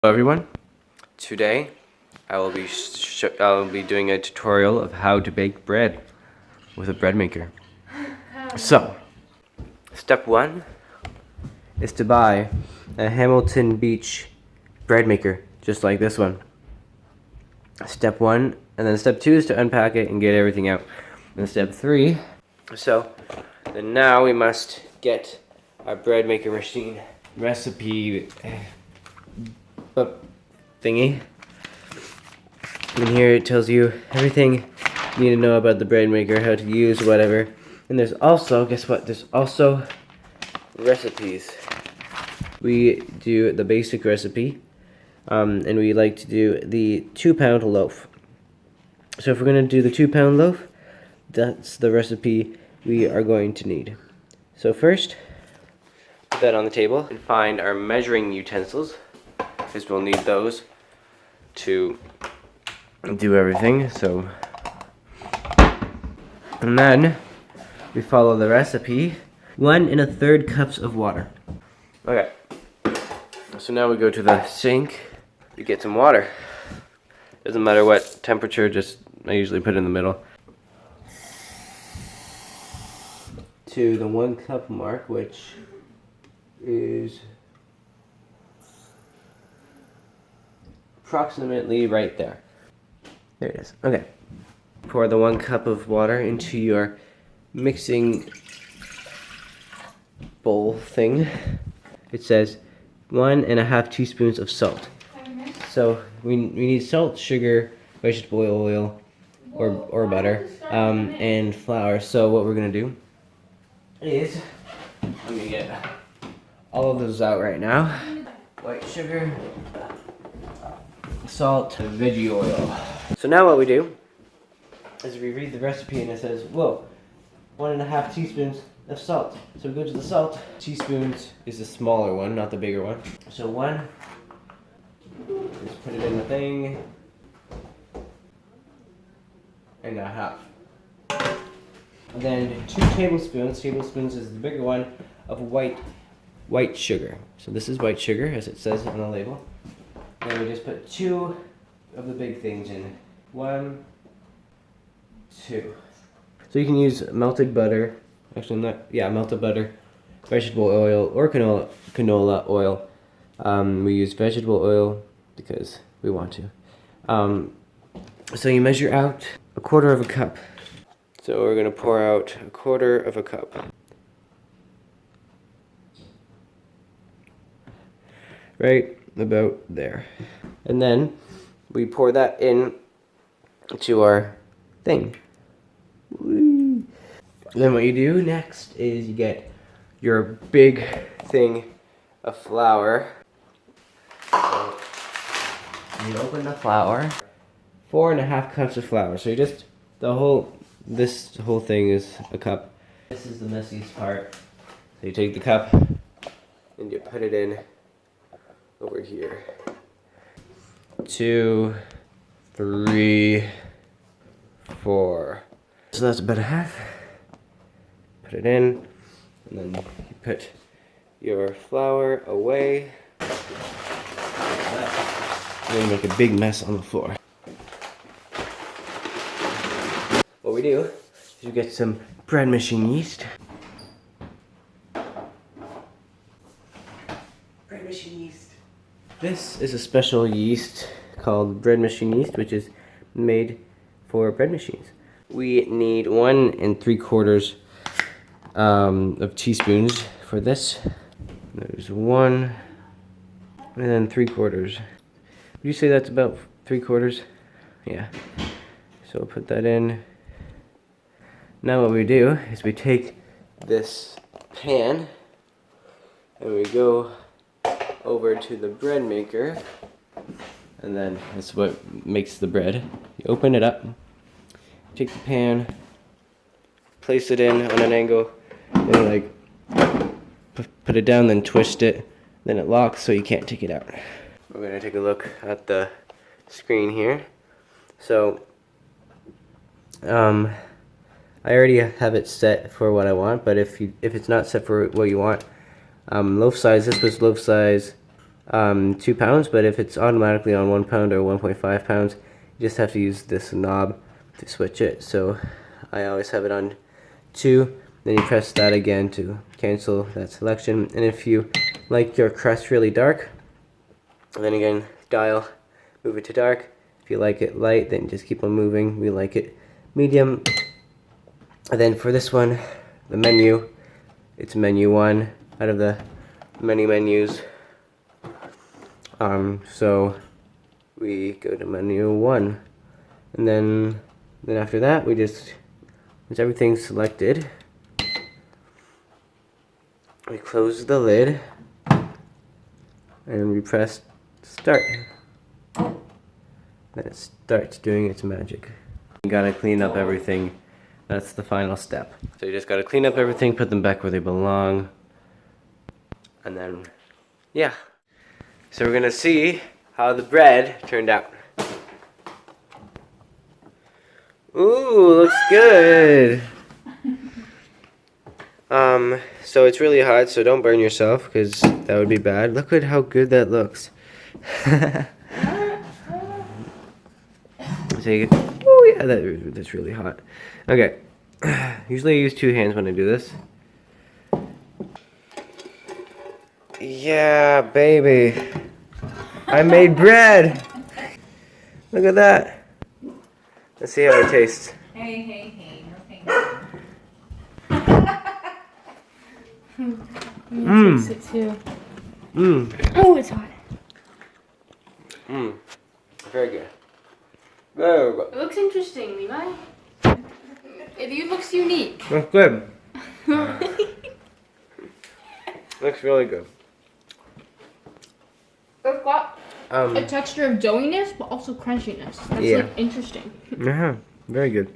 Hello everyone. Today I will be doing a tutorial of how to bake bread with a bread maker. So, step 1 is to buy a Hamilton Beach bread maker, just like this one. Step 1, and then step 2 is to unpack it and get everything out. And step 3, then now we must get our bread maker machine recipe thingy. And here it tells you everything you need to know about the bread maker, how to use, whatever. And there's also, guess what? There's also recipes. We do the basic recipe, and we like to do the 2-pound loaf. So if we're going to do the 2-pound loaf, that's the recipe we are going to need. So first, put that on the table and find our measuring utensils, because we'll need those to do everything. So, and then we follow the recipe. 1 1/3 cups of water. Okay, so now we go to the sink to get some water. Doesn't matter what temperature, just I usually put it in the middle. To the 1 cup mark, which is approximately right there. There it is. Okay. Pour the 1 cup of water into your mixing bowl thing. It says 1 1/2 teaspoons of salt. So we need salt, sugar, vegetable oil, or butter, and flour. So what we're gonna do is, let me get all of those out right now. White sugar, salt, veggie oil. So now what we do is we read the recipe and it says, whoa, 1 1/2 teaspoons of salt. So we go to the salt. Teaspoons is the smaller one, not the bigger one. So 1, just put it in the thing, and 1/2. And then 2 tablespoons is the bigger one, of white sugar. So this is white sugar, as it says on the label. Then we just put 2 of the big things in. 1, 2. So you can use melted butter, melted butter, vegetable oil, or canola oil. We use vegetable oil because we want to. So you measure out 1/4 cup. So we're gonna pour out 1/4 cup. Right about there. And then we pour that in to our thing. Whee. Then what you do next is you get your big thing of flour. So you open the flour. 4 1/2 cups of flour. So you just, this whole thing is a cup. This is the messiest part. So you take the cup and you put it in over here. 2, 3, 4. So that's about 1/2. Put it in, and then you put your flour away. You're gonna make a big mess on the floor. What we do is you get some bread machine yeast. Bread machine yeast. This is a special yeast called bread machine yeast, which is made for bread machines. We need 1 3/4 of teaspoons for this. There's 1 and then 3/4. Would you say that's about 3/4? Yeah. So we'll put that in. Now what we do is we take this pan and we go over to the bread maker, and then that's what makes the bread. You open it up, take the pan, place it in on an angle, and put it down, then twist it, then it locks so you can't take it out. We're gonna take a look at the screen here. So I already have it set for what I want, but if it's not set for what you want, loaf size, this was loaf size 2 pounds, but if it's automatically on 1 pound or 1.5 pounds, you just have to use this knob to switch it. So I always have it on 2. Then you press that again to cancel that selection. And if you like your crust really dark, then again, dial, move it to dark. If you like it light, then just keep on moving. We like it medium. And then for this one, the menu, it's menu 1 out of the many menus. So we go to menu 1, and then after that, we just, once everything's selected, we close the lid and we press start. Then it starts doing its magic. You gotta clean up everything. That's the final step. So you just gotta clean up everything, put them back where they belong, and then, yeah. So we're gonna see how the bread turned out. Ooh, looks good. So it's really hot, so don't burn yourself, because that would be bad. Look at how good that looks. Take it. Oh yeah, that's really hot. Okay. Usually I use 2 hands when I do this. Yeah, baby. I made bread. Look at that. Let's see how it tastes. Hey, no thanks. Taste it too. Oh, it's hot. Very good. Very good. It looks interesting, Levi. It looks unique. Looks good. Looks really good. It's got a texture of doughiness, but also crunchiness. That's Yeah. like interesting. Yeah, very good.